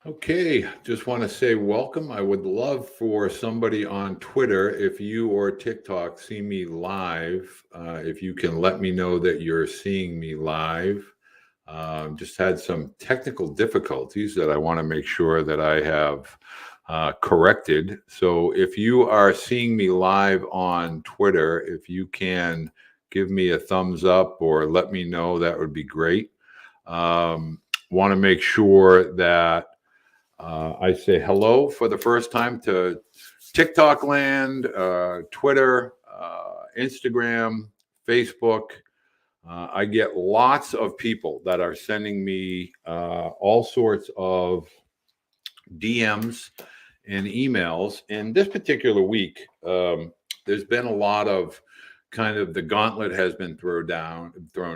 Okay, just want to say welcome. I would love for somebody on Twitter, if you or TikTok see me live, if you can let me know that you're seeing me live. Just had some technical difficulties that I want to make sure that I have corrected. So if you are seeing me live on Twitter, if you can give me a thumbs up or let me know, that would be great. Want to make sure that I say hello for the first time to TikTok land, Twitter, Instagram, Facebook. I get lots of people that are sending me all sorts of DMs and emails. In this particular week, there's been a lot of kind of the gauntlet has been thrown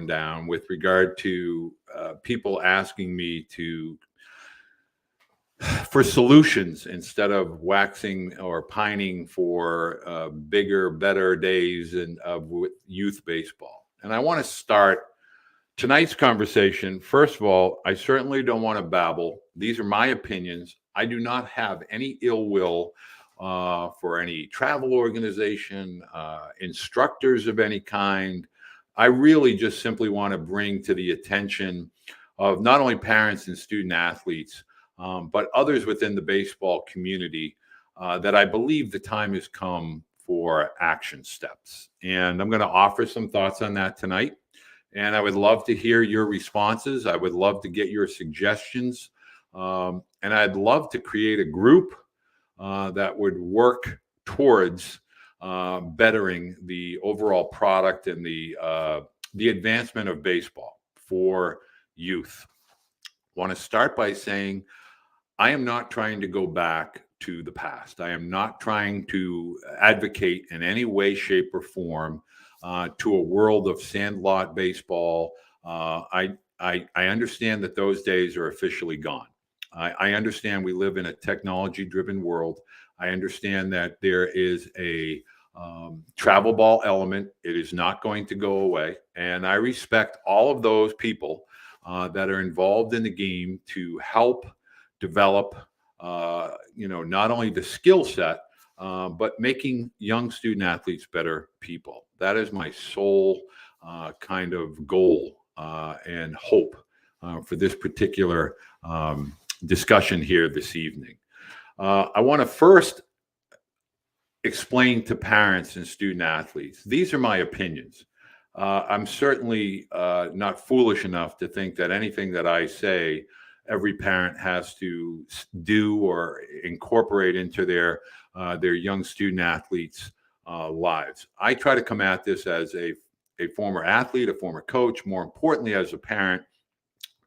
down with regard to people asking me to for solutions instead of waxing or pining for bigger, better days with youth baseball. And I want to start tonight's conversation. First of all, I certainly don't want to babble. These are my opinions. I do not have any ill will for any travel organization, instructors of any kind. I really just simply want to bring to the attention of not only parents and student athletes, but others within the baseball community, that I believe the time has come for action steps. And I'm going to offer some thoughts on that tonight. And I would love to hear your responses. I would love to get your suggestions. And I'd love to create a group that would work towards bettering the overall product and the advancement of baseball for youth. Want to start by saying I am not trying to go back to the past. I am not trying to advocate in any way, shape, or form to a world of sandlot baseball. I understand that those days are officially gone. I understand we live in a technology-driven world. I understand that there is a travel ball element. It is not going to go away. And I respect all of those people that are involved in the game to help develop, not only the skill set, but making young student athletes better people. That is my sole kind of goal and hope for this particular discussion here this evening. I want to first explain to parents and student athletes, these are my opinions. I'm certainly not foolish enough to think that anything that I say every parent has to do or incorporate into their young student athletes' lives. I try to come at this as a former athlete, a former coach, more importantly as a parent,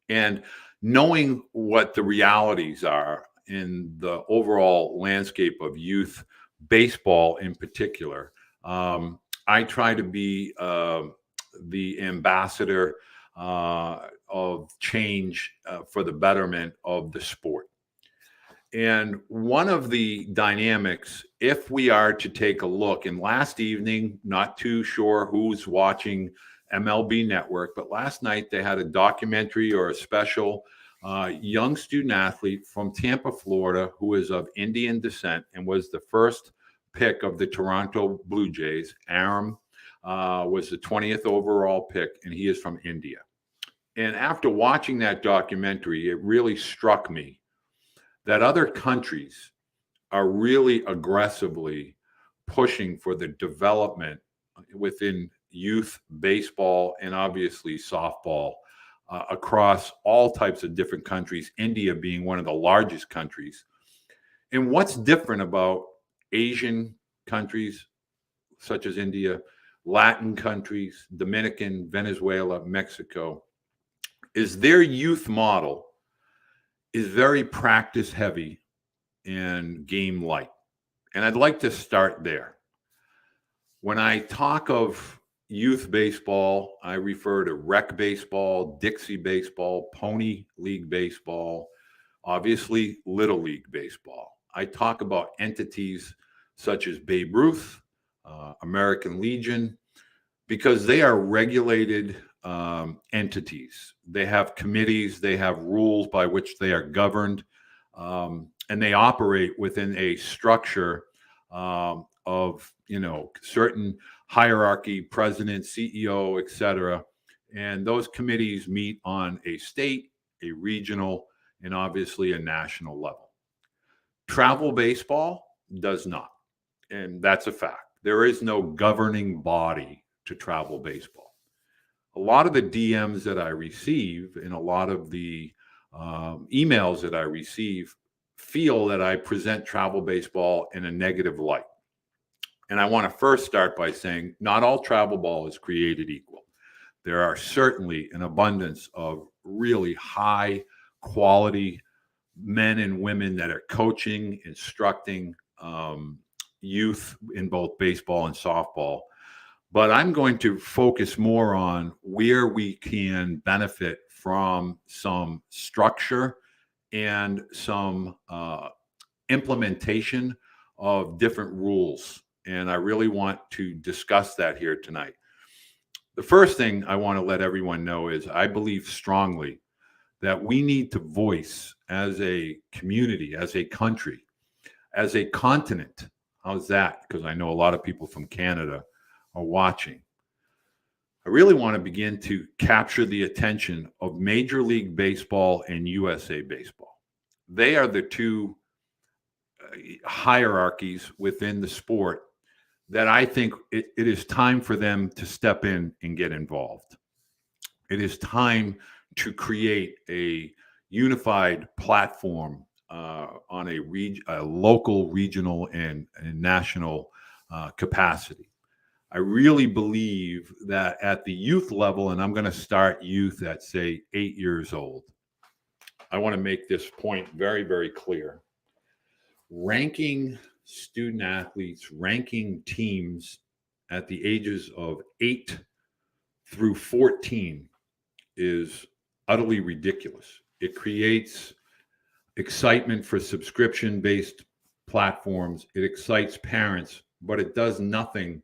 and knowing what the realities are in the overall landscape of youth baseball in particular. I try to be the ambassador of change for the betterment of the sport. And one of the dynamics, if we are to take a look, and last evening, not too sure who's watching MLB Network, but last night they had a documentary or a special young student athlete from Tampa, Florida, who is of Indian descent and was the first pick of the Toronto Blue Jays. Aram was the 20th overall pick, and he is from India. And after watching that documentary, it really struck me that other countries are really aggressively pushing for the development within youth baseball and obviously softball across all types of different countries, India being one of the largest countries. And what's different about Asian countries such as India, Latin countries, Dominican, Venezuela, Mexico, is their youth model is very practice heavy and game light. And I'd like to start there. When I talk of youth baseball, I refer to rec baseball, Dixie baseball, Pony League baseball, obviously Little League baseball. I talk about entities such as Babe Ruth, American Legion, because they are regulated entities. They have committees, they have rules by which they are governed. and they operate within a structure of certain hierarchy, president, CEO, etc. And those committees meet on a state, a regional, and obviously a national level. Travel baseball does not, and that's a fact. There is no governing body to travel baseball. A lot of the DMs that I receive and a lot of the emails that I receive feel that I present travel baseball in a negative light. And I want to first start by saying not all travel ball is created equal. There are certainly an abundance of really high quality men and women that are coaching, instructing youth in both baseball and softball. But I'm going to focus more on where we can benefit from some structure and some implementation of different rules. And I really want to discuss that here tonight. The first thing I want to let everyone know is I believe strongly that we need to voice as a community, as a country, as a continent. How's that? Because I know a lot of people from Canada are watching. I really want to begin to capture the attention of Major League Baseball and USA Baseball. They are the two hierarchies within the sport that I think it is time for them to step in and get involved. It is time to create a unified platform on a local, regional, and national capacity. I really believe that at the youth level, and I'm going to start youth at, say, 8 years old, I want to make this point very, very clear. Ranking student athletes, ranking teams at the ages of 8 through 14 is utterly ridiculous. It creates excitement for subscription-based platforms. It excites parents, but it does nothing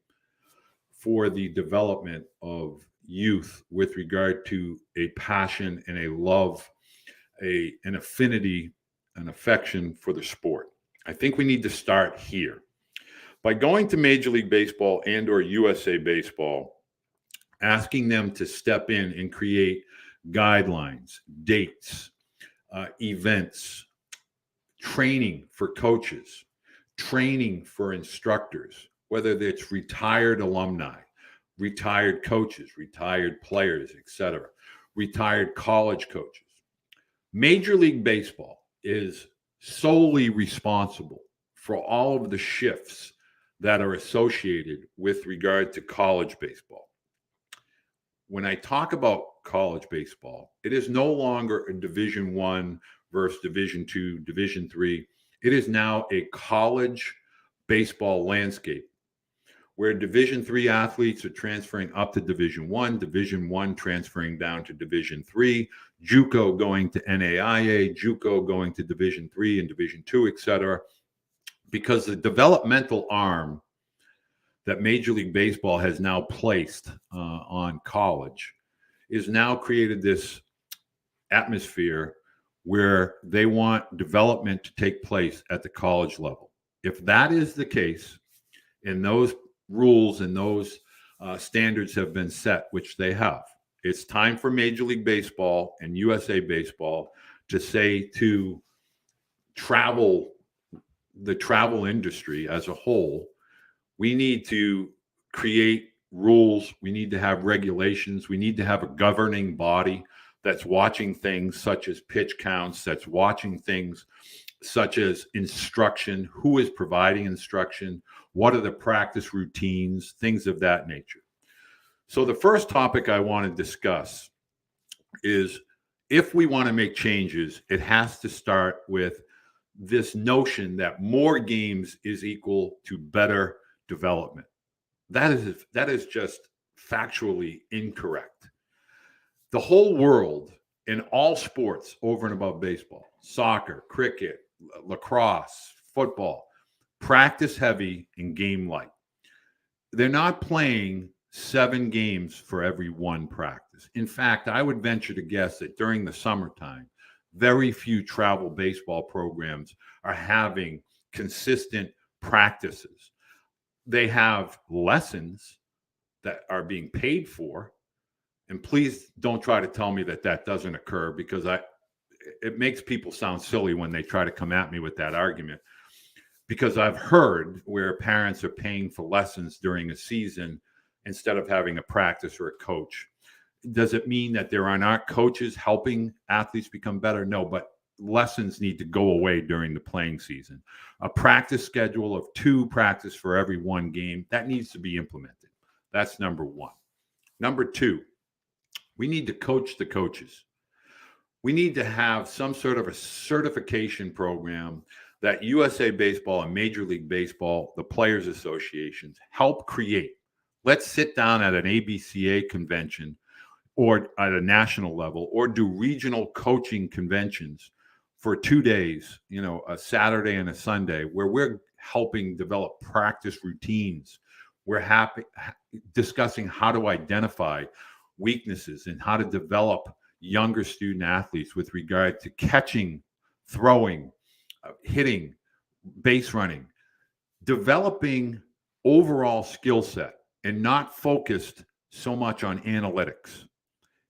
for the development of youth with regard to a passion and a love, an affinity, an affection for the sport. I think we need to start here. By going to Major League Baseball and or USA Baseball, asking them to step in and create guidelines, dates, events, training for coaches, training for instructors, whether it's retired alumni, retired coaches, retired players, etc., retired college coaches. Major League Baseball is solely responsible for all of the shifts that are associated with regard to college baseball. When I talk about college baseball, it is no longer a Division I versus Division II, Division III. It is now a college baseball landscape where Division III athletes are transferring up to Division I transferring down to Division III, JUCO going to NAIA, JUCO going to Division III and Division II, et cetera, because the developmental arm that Major League Baseball has now placed on college is now created this atmosphere where they want development to take place at the college level. If that is the case, and those rules and those standards have been set, which they have, it's time for Major League Baseball and USA Baseball to say to the travel industry as a whole, we need to create rules. We need to have regulations. We need to have a governing body that's watching things such as pitch counts, that's watching things such as instruction, who is providing instruction, what are the practice routines, things of that nature. So the first topic I want to discuss is if we want to make changes, it has to start with this notion that more games is equal to better development. That is just factually incorrect. The whole world in all sports over and above baseball, soccer, cricket, lacrosse, football, practice heavy and game light. They're not playing 7 games for every one practice. In fact, I would venture to guess that during the summertime, Very few travel baseball programs are having consistent practices. They have lessons that are being paid for. And please don't try to tell me that that doesn't occur, because it makes people sound silly when they try to come at me with that argument. Because I've heard where parents are paying for lessons during a season instead of having a practice or a coach. Does it mean that there are not coaches helping athletes become better? No, but lessons need to go away during the playing season. A practice schedule of 2 practice for every 1 game, that needs to be implemented. That's number 1. Number 2, we need to coach the coaches. We need to have some sort of a certification program that USA Baseball and Major League Baseball, the players associations, help create. Let's sit down at an ABCA convention or at a national level, or do regional coaching conventions for 2 days, a Saturday and a Sunday, where we're helping develop practice routines. We're discussing how to identify weaknesses and how to develop younger student athletes with regard to catching, throwing, hitting, base running, developing overall skill set, and not focused so much on analytics.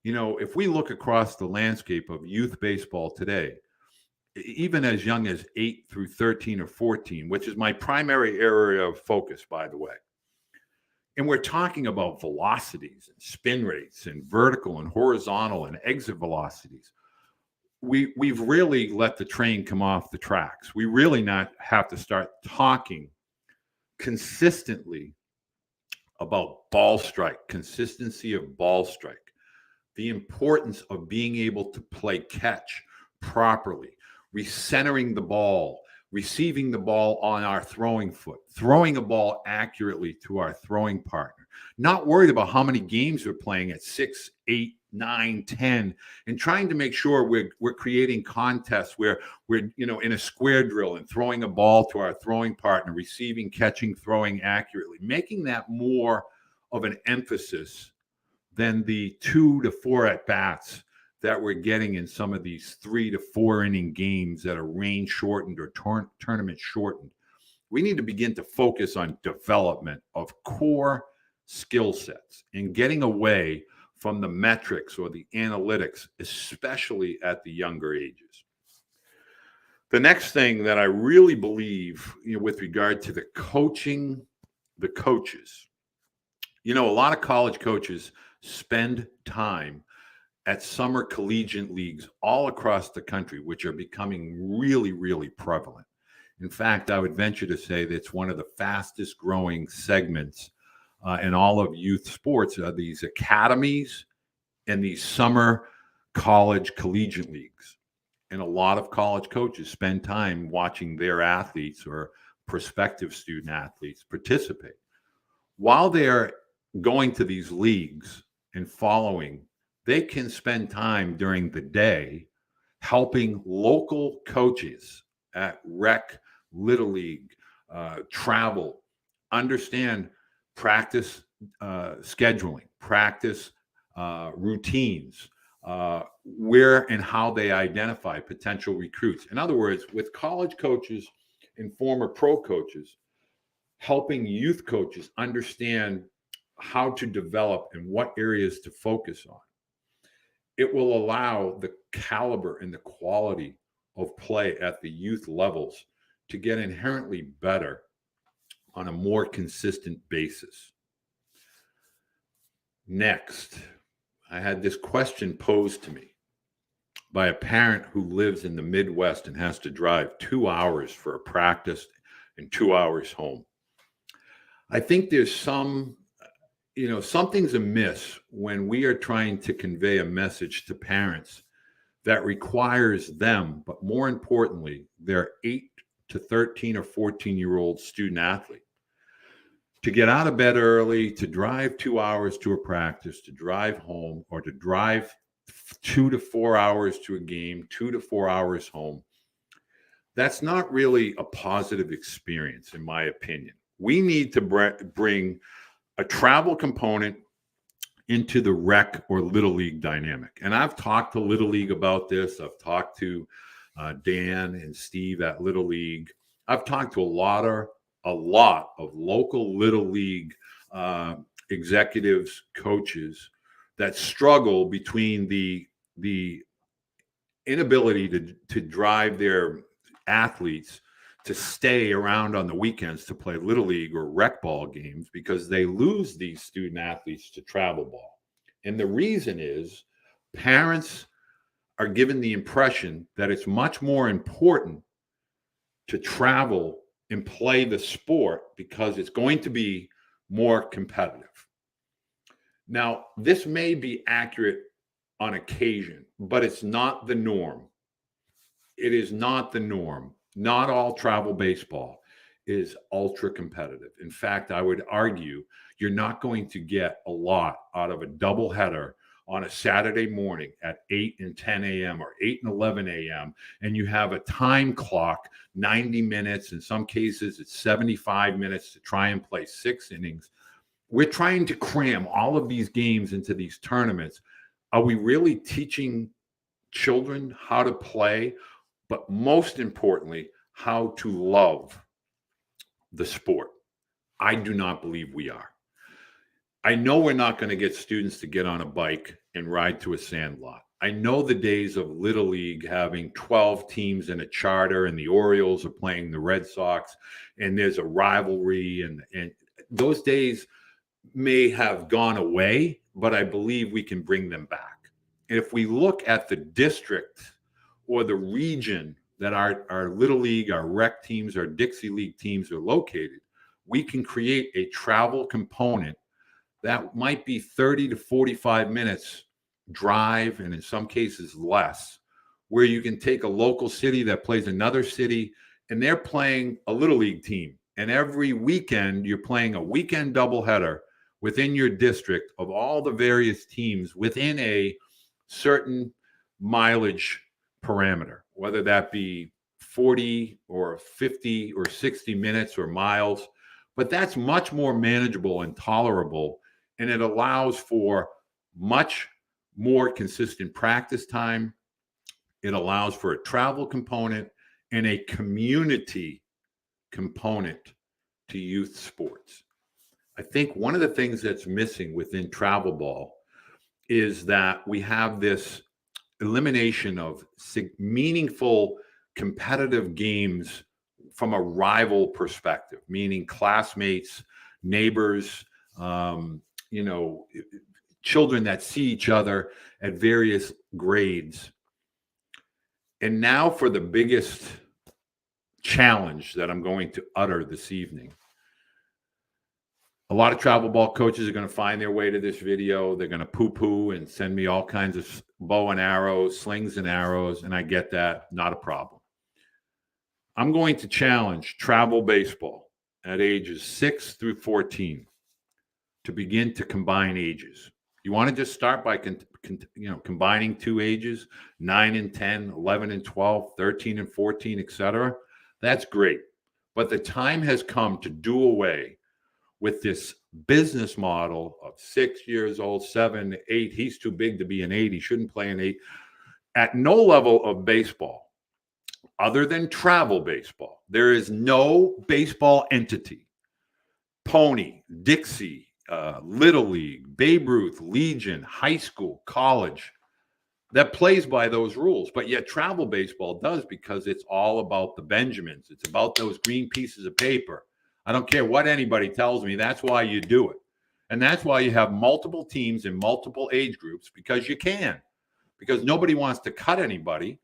If we look across the landscape of youth baseball today, even as young as 8 through 13 or 14, which is my primary area of focus, by the way, and we're talking about velocities and spin rates and vertical and horizontal and exit velocities, we've really let the train come off the tracks. We really not have to start talking consistently about ball strike, consistency of ball strike, the importance of being able to play catch properly, recentering the ball, receiving the ball on our throwing foot, throwing a ball accurately to our throwing partner, not worried about how many games we're playing at 6, 8, 9, 10, and trying to make sure we're creating contests where we're in a square drill and throwing a ball to our throwing partner, receiving, catching, throwing accurately, making that more of an emphasis than the 2 to 4 at bats that we're getting in some of these 3 to 4 inning games that are range shortened or tournament shortened. We need to begin to focus on development of core skill sets and getting away from the metrics or the analytics, especially at the younger ages. The next thing that I really believe, with regard to the coaching, the coaches, a lot of college coaches spend time at summer collegiate leagues all across the country, which are becoming really, really prevalent. In fact, I would venture to say that it's one of the fastest growing segments in all of youth sports are these academies and these summer college collegiate leagues. And a lot of college coaches spend time watching their athletes or prospective student athletes participate. While they're going to these leagues and following, they can spend time during the day helping local coaches at rec, little league, travel, understand practice scheduling, practice routines, where and how they identify potential recruits. In other words, with college coaches and former pro coaches, helping youth coaches understand how to develop and what areas to focus on. It will allow the caliber and the quality of play at the youth levels to get inherently better on a more consistent basis. Next, I had this question posed to me by a parent who lives in the Midwest and has to drive 2 hours for a practice and 2 hours home. I think there's something's amiss when we are trying to convey a message to parents that requires them, but more importantly, their 8 to 13 or 14-year-old student athlete to get out of bed early, to drive 2 hours to a practice, to drive home, or to drive 2 to 4 hours to a game, 2 to 4 hours home. That's not really a positive experience, in my opinion. We need to bring a travel component into the rec or little league dynamic. And I've talked to Little League about this. I've talked to Dan and Steve at Little League. I've talked to a lot of local Little League executives, coaches that struggle between the inability to drive their athletes to stay around on the weekends to play Little League or rec ball games because they lose these student athletes to travel ball. And the reason is parents are given the impression that it's much more important to travel and play the sport because it's going to be more competitive. Now, this may be accurate on occasion, but it's not the norm. It is not the norm. Not all travel baseball is ultra competitive. In fact, I would argue you're not going to get a lot out of a doubleheader on a Saturday morning at 8 and 10 a.m. or 8 and 11 a.m. and you have a time clock, 90 minutes. In some cases, it's 75 minutes to try and play 6 innings. We're trying to cram all of these games into these tournaments. Are we really teaching children how to play, but most importantly, how to love the sport? I do not believe we are. I know we're not going to get students to get on a bike and ride to a sandlot. I know the days of Little League having 12 teams in a charter and the Orioles are playing the Red Sox and there's a rivalry, and those days may have gone away, but I believe we can bring them back. And if we look at the district or the region that our Little League, our rec teams, our Dixie League teams are located, we can create a travel component that might be 30 to 45 minutes drive, and in some cases less, where you can take a local city that plays another city, and they're playing a Little League team. And every weekend, you're playing a weekend doubleheader within your district of all the various teams within a certain mileage parameter, whether that be 40 or 50 or 60 minutes or miles. But that's much more manageable and tolerable, and it allows for much more consistent practice time. It allows for a travel component and a community component to youth sports. I think one of the things that's missing within travel ball is that we have this elimination of meaningful competitive games from a rival perspective, meaning classmates, neighbors, children that see each other at various grades. And now for the biggest challenge that I'm going to utter this evening. A lot of travel ball coaches are going to find their way to this video. They're going to poo-poo and send me all kinds of bow and arrows, slings and arrows, and I get that, not a problem. I'm going to challenge travel baseball at ages 6 through 14 to begin to combine ages. You want to just start by combining 2 ages, 9 and 10, 11 and 12, 13 and 14, etc. That's great. But the time has come to do away with this business model of 6 years old, 7, 8. He's too big to be an 8. He shouldn't play an 8. At no level of baseball, other than travel baseball, there is no baseball entity, Pony, Dixie, Little League, Babe Ruth, Legion, high school, college, that plays by those rules. But yet travel baseball does, because it's all about the Benjamins. It's about those green pieces of paper. I don't care what anybody tells me. That's why you do it. And that's why you have multiple teams in multiple age groups, because you can. Because nobody wants to cut anybody.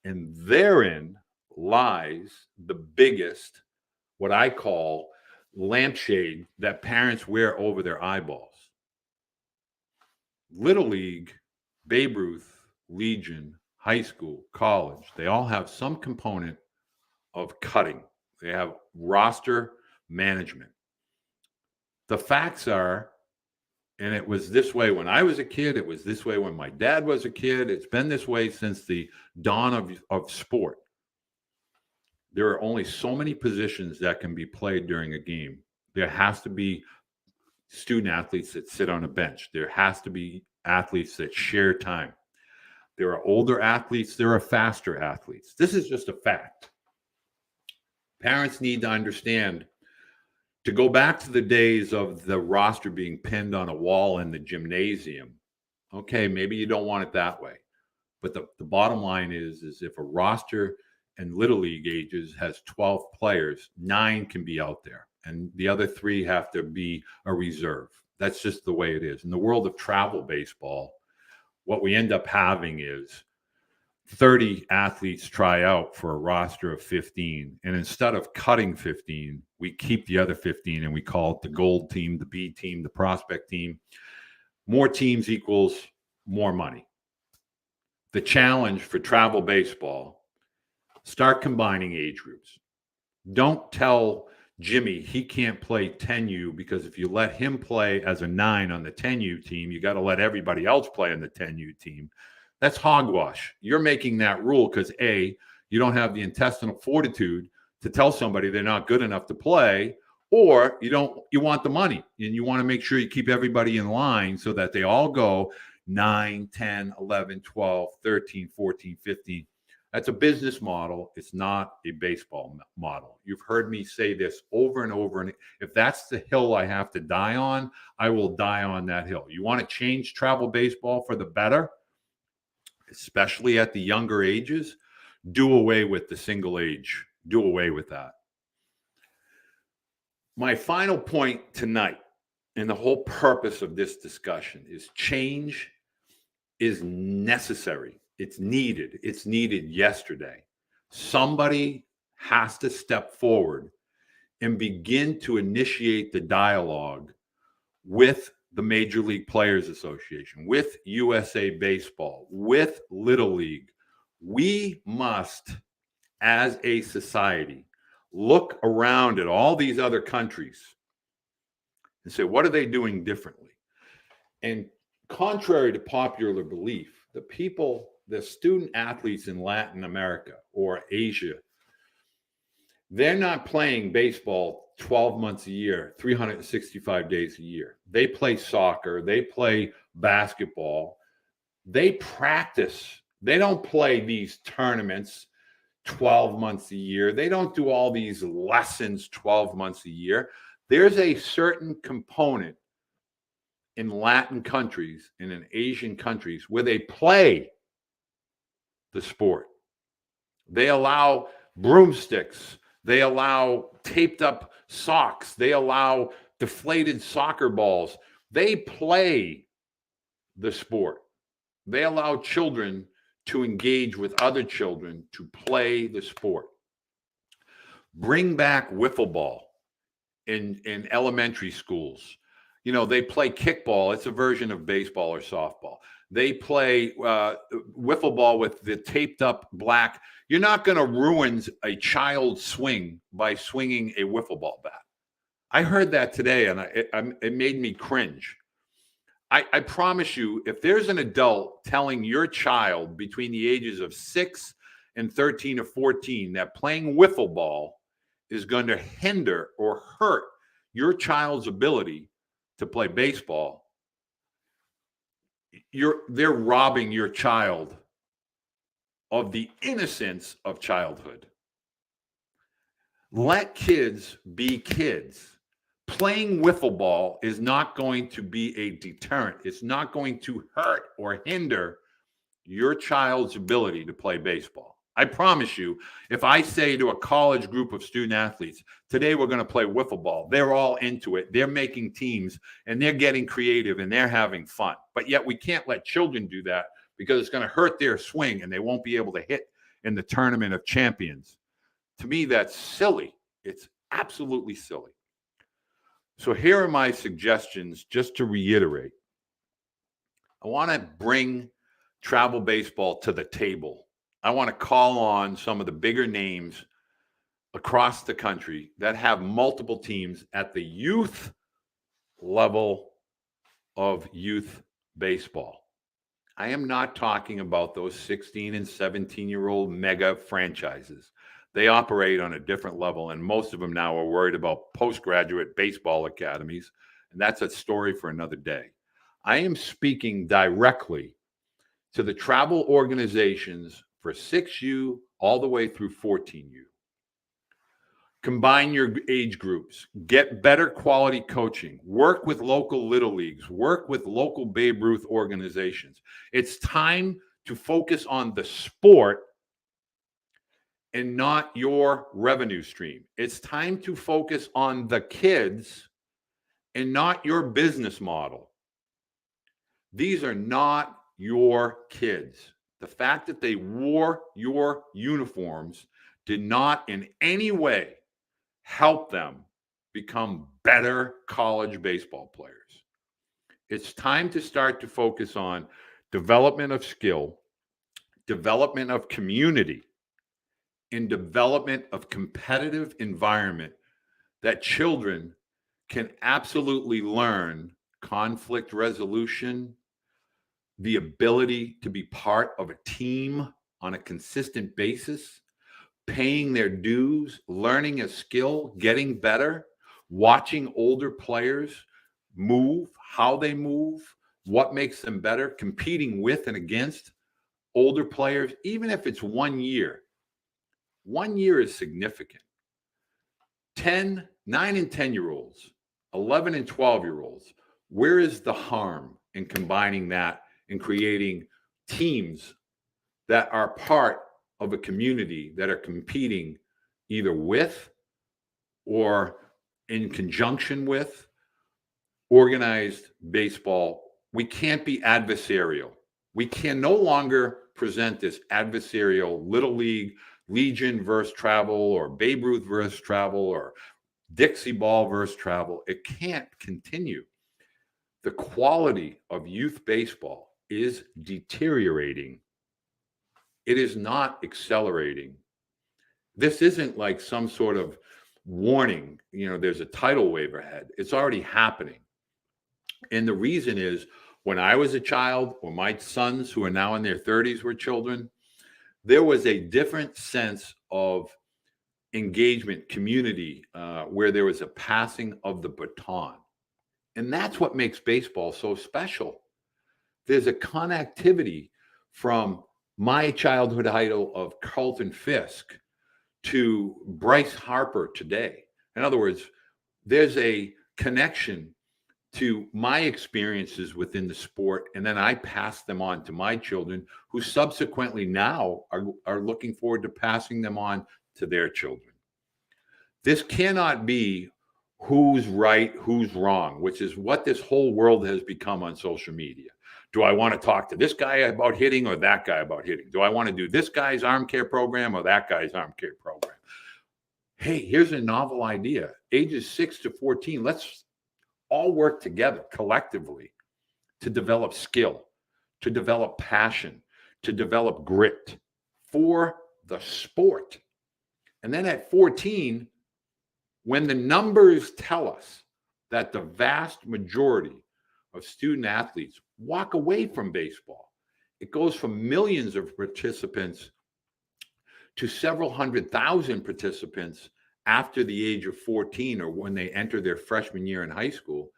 And therein lies the biggest, what I call, lampshade that parents wear over their eyeballs. Little League, Babe Ruth, Legion, high school, college, they all have some component of cutting. They have roster management. The facts are, and it was this way when I was a kid, it was this way when my dad was a kid, it's been this way since the dawn of sport. There are only so many positions that can be played during a game. There has to be student athletes that sit on a bench. There has to be athletes that share time. There are older athletes, there are faster athletes. This is just a fact. Parents need to understand, to go back to the days of the roster being pinned on a wall in the gymnasium. Okay, maybe you don't want it that way. But the bottom line is if a roster in Little League ages has 12 players, 9 can be out there, and the other 3 have to be a reserve. That's just the way it is. In the world of travel baseball, what we end up having is 30 athletes try out for a roster of 15. And instead of cutting 15, we keep the other 15 and we call it the gold team, the B team, the prospect team. More teams equals more money. The challenge for travel baseball, start combining age groups. Don't tell Jimmy he can't play 10U, because if you let him play as a 9 on the 10U team, you got to let everybody else play on the 10U team. That's hogwash. You're making that rule because A, you don't have the intestinal fortitude to tell somebody they're not good enough to play, or you want the money and you want to make sure you keep everybody in line so that they all go 9, 10, 11, 12, 13, 14, 15. That's a business model. It's not a baseball model. You've heard me say this over and over. And if that's the hill I have to die on, I will die on that hill. You want to change travel baseball for the better, especially at the younger ages, do away with the single age. Do away with that. My final point tonight, and the whole purpose of this discussion, is change is necessary. It's needed. It's needed yesterday. Somebody has to step forward and begin to initiate the dialogue with the Major League Players Association, with USA Baseball, with Little League. We must, as a society, look around at all these other countries and say, what are they doing differently? And contrary to popular belief, the student athletes in Latin America or Asia, they're not playing baseball 12 months a year, 365 days a year. They play soccer. They play basketball. They practice. They don't play these tournaments 12 months a year. They don't do all these lessons 12 months a year. There's a certain component in Latin countries and in Asian countries where they play the sport. They allow broomsticks. They allow taped up socks. They allow deflated soccer balls. They play the sport. They allow children to engage with other children to play the sport. Bring back wiffle ball in elementary schools. You know, they play kickball. It's a version of baseball or softball. They play wiffle ball with the taped up black. You're not going to ruin a child's swing by swinging a wiffle ball bat. I heard that today, and it made me cringe. I promise you, if there's an adult telling your child between the ages of 6 and 13 or 14 that playing wiffle ball is going to hinder or hurt your child's ability to play baseball, they're robbing your child of the innocence of childhood. Let kids be kids. Playing wiffle ball is not going to be a deterrent. It's not going to hurt or hinder your child's ability to play baseball. I promise you, if I say to a college group of student athletes, today we're going to play wiffle ball, they're all into it. They're making teams and they're getting creative and they're having fun. But yet we can't let children do that because it's going to hurt their swing and they won't be able to hit in the tournament of champions. To me, that's silly. It's absolutely silly. So here are my suggestions, just to reiterate. I want to bring travel baseball to the table. I want to call on some of the bigger names across the country that have multiple teams at the youth level of youth baseball. I am not talking about those 16 and 17-year-old mega franchises. They operate on a different level, and most of them now are worried about postgraduate baseball academies And that's a story for another day. I am speaking directly to the travel organizations for 6U all the way through 14U. Combine your age groups, get better quality coaching, work with local little leagues, work with local Babe Ruth organizations. It's time to focus on the sport and not your revenue stream. It's time to focus on the kids and not your business model. These are not your kids. The fact that they wore your uniforms did not in any way help them become better college baseball players. It's time to start to focus on development of skill, development of community, and development of competitive environment that children can absolutely learn conflict resolution, the ability to be part of a team on a consistent basis, paying their dues, learning a skill, getting better, watching older players move, how they move, what makes them better, competing with and against older players, even if it's 1 year. 1 year is significant. 9 and 10-year-olds, 11 and 12-year-olds, where is the harm in combining that and creating teams that are part of a community that are competing either with or in conjunction with organized baseball? We can't be adversarial. We can no longer present this adversarial little league, Legion versus travel, or Babe Ruth versus travel, or Dixie ball versus travel. It can't continue. The quality of youth baseball is deteriorating. It is not accelerating. This isn't like some sort of warning, there's a tidal wave ahead. It's already happening. And the reason is, when I was a child, or my sons who are now in their 30s were children, there was a different sense of engagement, community, where there was a passing of the baton. And that's what makes baseball so special. There's a connectivity from my childhood idol of Carlton Fisk to Bryce Harper today. In other words, there's a connection to my experiences within the sport, and then I pass them on to my children, who subsequently now are looking forward to passing them on to their children. This cannot be who's right, who's wrong, which is what this whole world has become on social media. Do I want to talk to this guy about hitting or that guy about hitting? Do I want to do this guy's arm care program or that guy's arm care program? Hey, here's a novel idea. Ages 6 to 14, let's all work together collectively to develop skill, to develop passion, to develop grit for the sport. And then at 14, when the numbers tell us that the vast majority of student athletes walk away from baseball, it goes from millions of participants to several 100,000 participants after the age of 14, or when they enter their freshman year in high school,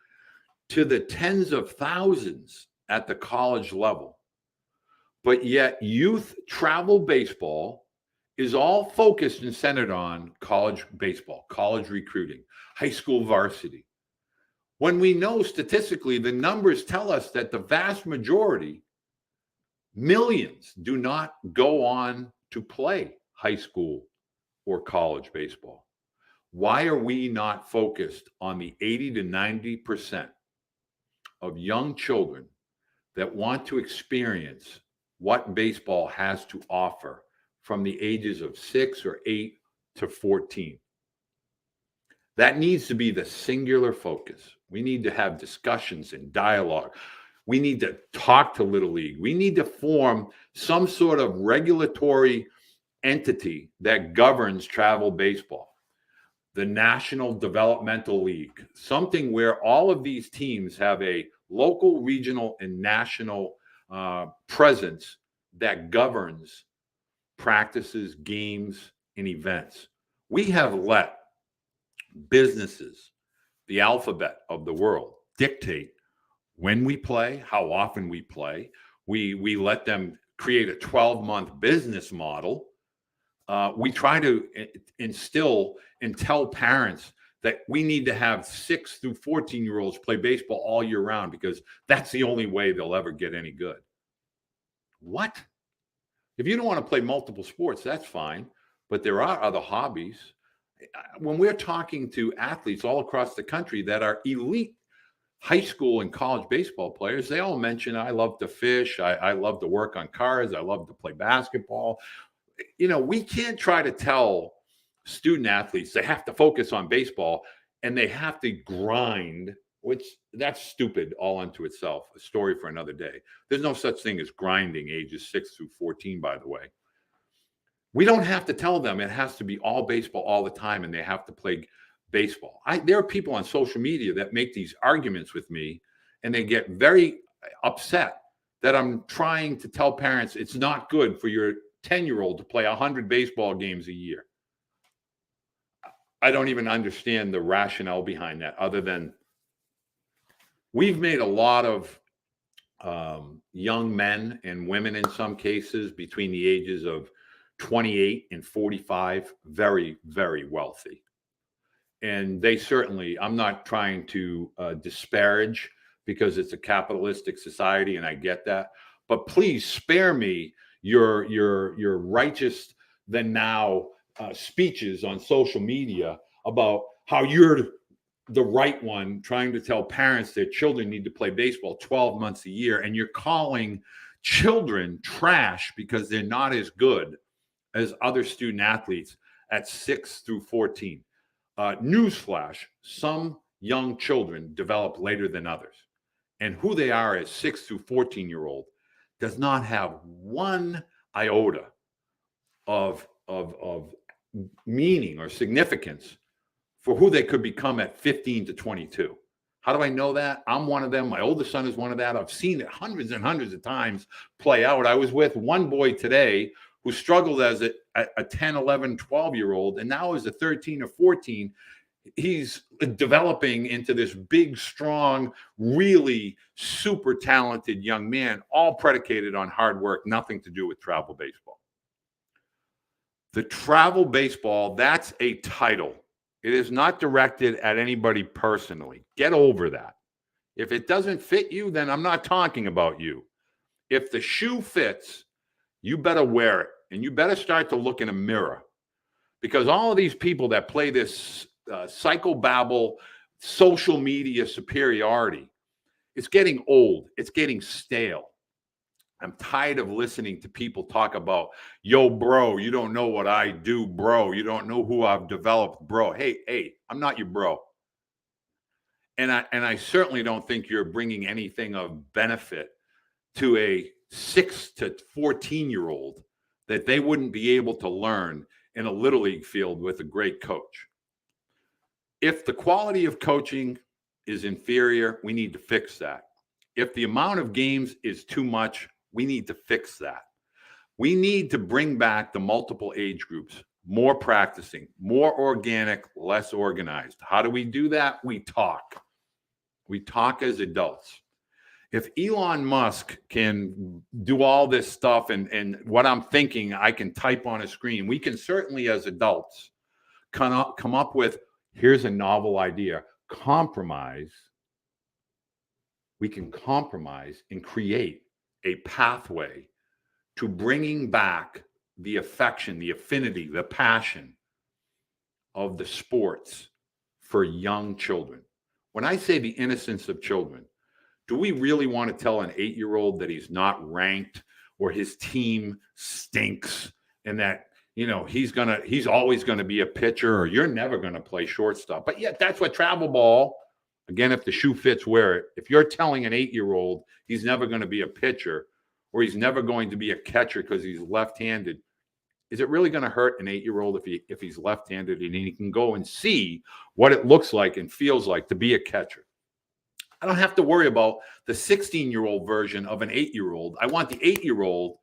to the tens of thousands at the college level. But yet youth travel baseball is all focused and centered on college baseball, college recruiting, high school varsity. When we know statistically, the numbers tell us that the vast majority, millions, do not go on to play high school or college baseball. Why are we not focused on the 80 to 90% of young children that want to experience what baseball has to offer from the ages of 6 or 8 to 14? That needs to be the singular focus. We need to have discussions and dialogue. We need to talk to Little League. We need to form some sort of regulatory entity that governs travel baseball. The National Developmental League, something where all of these teams have a local, regional, and national presence that governs practices, games, and events. We have let businesses, the alphabet of the world, dictate when we play, how often we play. We let them create a 12-month business model. We try to instill and tell parents that we need to have 6 through 14-year-olds play baseball all year round because that's the only way they'll ever get any good. What? If you don't want to play multiple sports, that's fine. But there are other hobbies. When we're talking to athletes all across the country that are elite high school and college baseball players, they all mention, I love to fish. I love to work on cars. I love to play basketball. We can't try to tell student athletes they have to focus on baseball and they have to grind, which that's stupid all unto itself, a story for another day. There's no such thing as grinding ages 6 through 14, by the way. We don't have to tell them it has to be all baseball all the time and they have to play baseball. There are people on social media that make these arguments with me and they get very upset that I'm trying to tell parents it's not good for your 10-year-old to play 100 baseball games a year. I don't even understand the rationale behind that, other than we've made a lot of young men and women, in some cases, between the ages of 28 and 45, very, very wealthy. And they certainly, I'm not trying to disparage, because it's a capitalistic society and I get that, but please spare me your righteous than now speeches on social media about how you're the right one trying to tell parents their children need to play baseball 12 months a year, and you're calling children trash because they're not as good as other student athletes at 6 through 14. Newsflash, some young children develop later than others, and who they are as 6 through 14-year-old does not have one iota of meaning or significance for who they could become at 15 to 22. How do I know that? I'm one of them. My oldest son is one of that. I've seen it hundreds and hundreds of times play out. I was with one boy today who struggled as a 10, 11, 12-year-old, and now as a 13 or 14, he's developing into this big, strong, really super talented young man, all predicated on hard work, nothing to do with travel baseball. The travel baseball, that's a title. It is not directed at anybody personally. Get over that. If it doesn't fit you, then I'm not talking about you. If the shoe fits, you better wear it, and you better start to look in a mirror, because all of these people that play this psychobabble social media superiority, it's getting old. It's getting stale. I'm tired of listening to people talk about, yo, bro, you don't know what I do, bro. You don't know who I've developed, bro. Hey, I'm not your bro. And I certainly don't think you're bringing anything of benefit to a 6 to 14-year-old that they wouldn't be able to learn in a little league field with a great coach. If the quality of coaching is inferior, we need to fix that. If the amount of games is too much, we need to fix that. We need to bring back the multiple age groups, more practicing, more organic, less organized. How do we do that? We talk. We talk as adults. If Elon Musk can do all this stuff and what I'm thinking, I can type on a screen, we can certainly as adults come up with, here's a novel idea, compromise. We can compromise and create a pathway to bringing back the affection, the affinity, the passion of the sports for young children. When I say the innocence of children, do we really want to tell an 8-year-old that he's not ranked or his team stinks and that, he's always going to be a pitcher or you're never going to play shortstop? But yet that's what travel ball, again, if the shoe fits, wear it. If you're telling an 8-year-old he's never going to be a pitcher or he's never going to be a catcher because he's left-handed, is it really going to hurt an 8-year-old if he's left-handed and he can go and see what it looks like and feels like to be a catcher? I don't have to worry about the 16-year-old version of an 8-year-old. I want the 8-year-old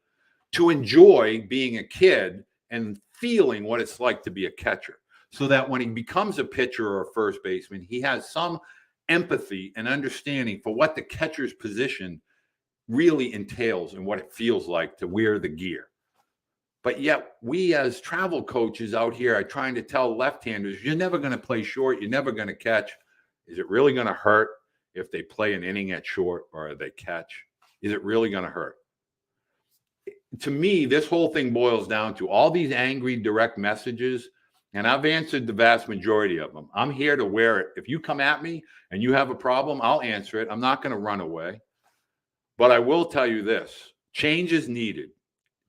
to enjoy being a kid and feeling what it's like to be a catcher, so that when he becomes a pitcher or a first baseman, he has some empathy and understanding for what the catcher's position really entails and what it feels like to wear the gear. But yet we as travel coaches out here are trying to tell left-handers, you're never going to play short. You're never going to catch. Is it really going to hurt if they play an inning at short or they catch? Is it really going to hurt? To me, this whole thing boils down to all these angry direct messages, and I've answered the vast majority of them. I'm here to wear it. If you come at me and you have a problem, I'll answer it. I'm not going to run away. But I will tell you this, change is needed.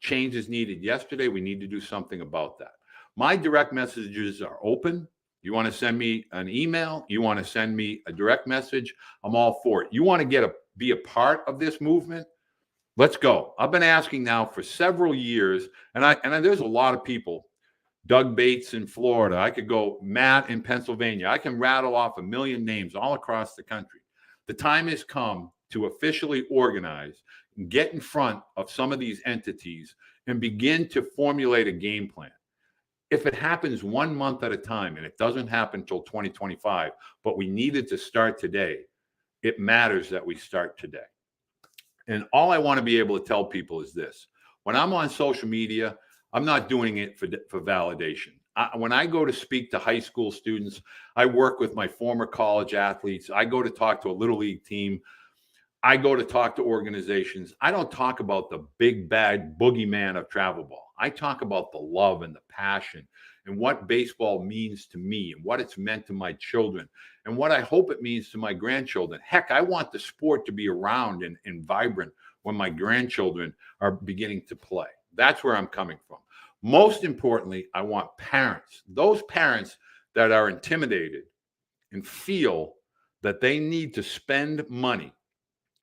Change is needed yesterday. We need to do something about that. My direct messages are open. You want to send me an email? You want to send me a direct message? I'm all for it. You want to be a part of this movement? Let's go. I've been asking now for several years, and there's a lot of people. Doug Bates in Florida. I could go Matt in Pennsylvania. I can rattle off a million names all across the country. The time has come to officially organize, get in front of some of these entities and begin to formulate a game plan. If it happens 1 month at a time, and it doesn't happen until 2025, but we needed to start today, it matters that we start today. And all I want to be able to tell people is this. When I'm on social media, I'm not doing it for validation. When I go to speak to high school students, I work with my former college athletes. I go to talk to a little league team. I go to talk to organizations. I don't talk about the big bad boogeyman of travel ball. I talk about the love and the passion and what baseball means to me and what it's meant to my children and what I hope it means to my grandchildren. Heck, I want the sport to be around and vibrant when my grandchildren are beginning to play. That's where I'm coming from. Most importantly, I want parents, those parents that are intimidated and feel that they need to spend money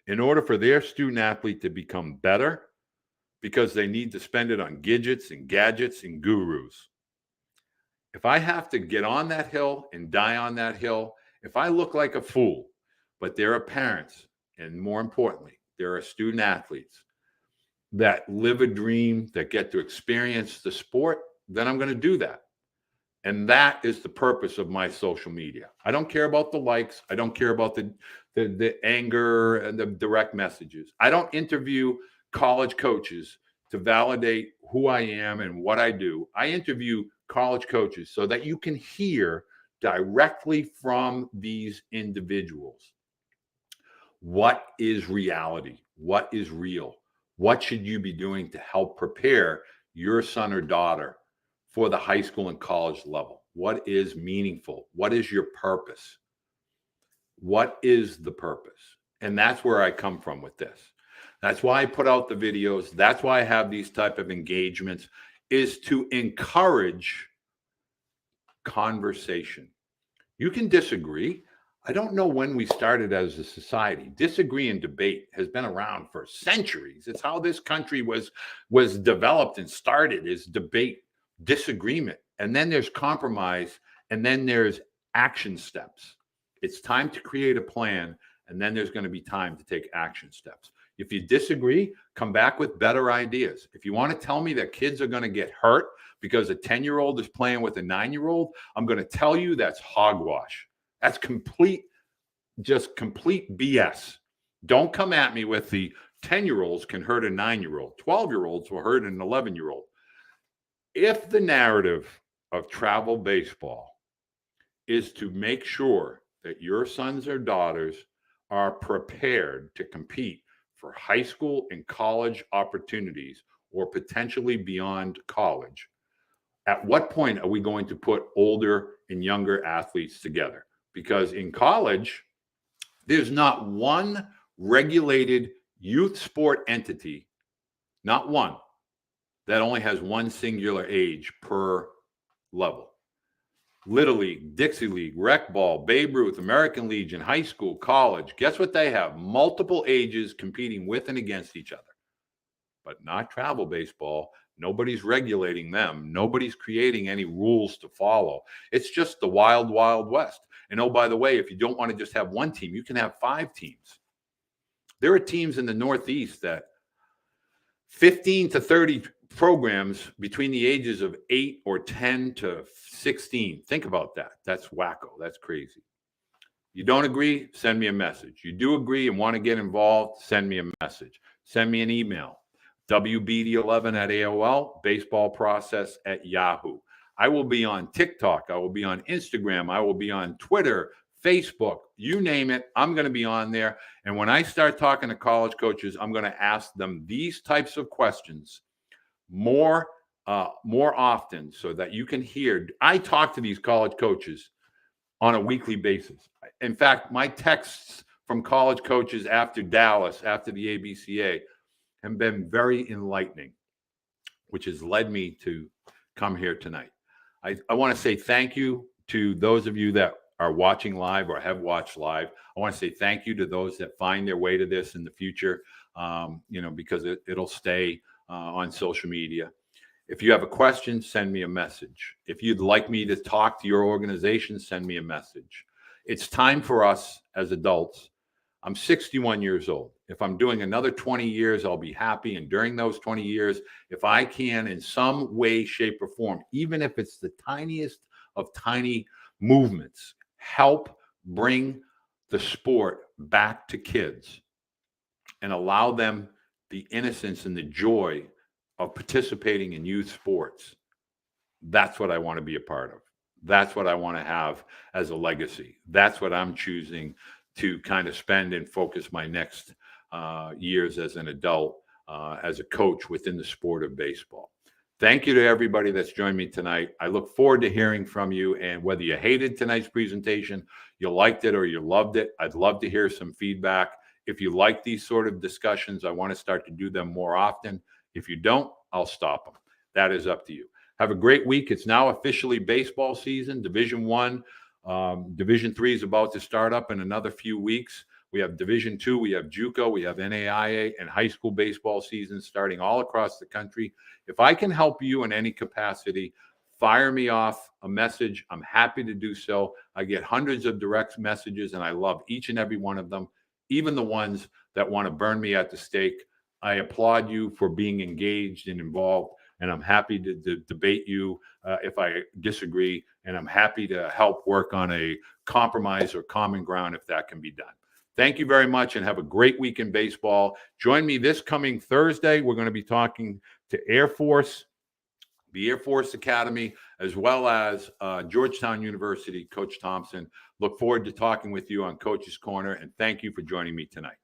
in order for their student athlete to become better because they need to spend it on gadgets and gurus. If I have to get on that hill and die on that hill, if I look like a fool, but there are parents, and more importantly, there are student athletes that live a dream, that get to experience the sport, then I'm going to do that. And that is the purpose of my social media. I don't care about the likes. I don't care about the anger and the direct messages. I don't interview college coaches to validate who I am and what I do. I interview college coaches so that you can hear directly from these individuals. What is reality? What is real? What should you be doing to help prepare your son or daughter for the high school and college level? What is meaningful? What is your purpose? What is the purpose? And that's where I come from with this. That's why I put out the videos. That's why I have these type of engagements, is to encourage conversation. You can disagree. I don't know when we started as a society. Disagree and debate has been around for centuries. It's how this country was developed and started, is debate, disagreement. And then there's compromise, and then there's action steps. It's time to create a plan, and then there's going to be time to take action steps. If you disagree, come back with better ideas. If you want to tell me that kids are going to get hurt because a 10-year-old is playing with a 9-year-old, I'm going to tell you that's hogwash. That's complete BS. Don't come at me with the 10-year-olds can hurt a 9-year-old. 12-year-olds will hurt an 11-year-old. If the narrative of travel baseball is to make sure that your sons or daughters are prepared to compete for high school and college opportunities, or potentially beyond college, at what point are we going to put older and younger athletes together? Because in college, there's not one regulated youth sport entity, not one, that only has one singular age per level. Little League, Dixie League, Rec Ball, Babe Ruth, American Legion, high school, college. Guess what they have? Multiple ages competing with and against each other. But not travel baseball. Nobody's regulating them. Nobody's creating any rules to follow. It's just the wild, wild west. And oh, by the way, if you don't want to just have one team, you can have 5 teams. There are teams in the Northeast that 15 to 30 programs between the ages of 8 or 10 to 16. Think about that. That's wacko. That's crazy. You don't agree, send me a message. You do agree and want to get involved, send me a message. Send me an email, wbeede11 at AOL, baseballprocess at Yahoo. I will be on TikTok. I will be on Instagram. I will be on Twitter, Facebook, you name it. I'm going to be on there. And when I start talking to college coaches, I'm going to ask them these types of questions more often so that you can hear. I talk to these college coaches on a weekly basis. In fact, my texts from college coaches after Dallas, after the ABCA, have been very enlightening, which has led me to come here tonight. I want to say thank you to those of you that are watching live or have watched live. I want to say thank you to those that find their way to this in the future, because it'll stay on social media. If you have a question, send me a message. If you'd like me to talk to your organization, send me a message. It's time for us as adults. I'm 61 years old. If I'm doing another 20 years, I'll be happy. And during those 20 years, if I can in some way, shape, or form, even if it's the tiniest of tiny movements, help bring the sport back to kids and allow them the innocence and the joy of participating in youth sports, that's what I want to be a part of. That's what I want to have as a legacy. That's what I'm choosing to kind of spend and focus my next years as an adult, as a coach within the sport of baseball. Thank you to everybody that's joined me tonight. I look forward to hearing from you. And whether you hated tonight's presentation, you liked it, or you loved it, I'd love to hear some feedback. If you like these sort of discussions, I want to start to do them more often. If you don't, I'll stop them. That is up to you. Have a great week. It's now officially baseball season. Division I, Division III is about to start up in another few weeks. We have Division II, we have JUCO, we have NAIA, and high school baseball season starting all across the country. If I can help you in any capacity, fire me off a message. I'm happy to do so. I get hundreds of direct messages, and I love each and every one of them, even the ones that want to burn me at the stake. I applaud you for being engaged and involved, and I'm happy to debate you if I disagree, and I'm happy to help work on a compromise or common ground if that can be done. Thank you very much, and have a great week in baseball. Join me this coming Thursday. We're going to be talking to Air Force, the Air Force Academy, as well as Georgetown University, Coach Thompson. Look forward to talking with you on Coach's Corner, and thank you for joining me tonight.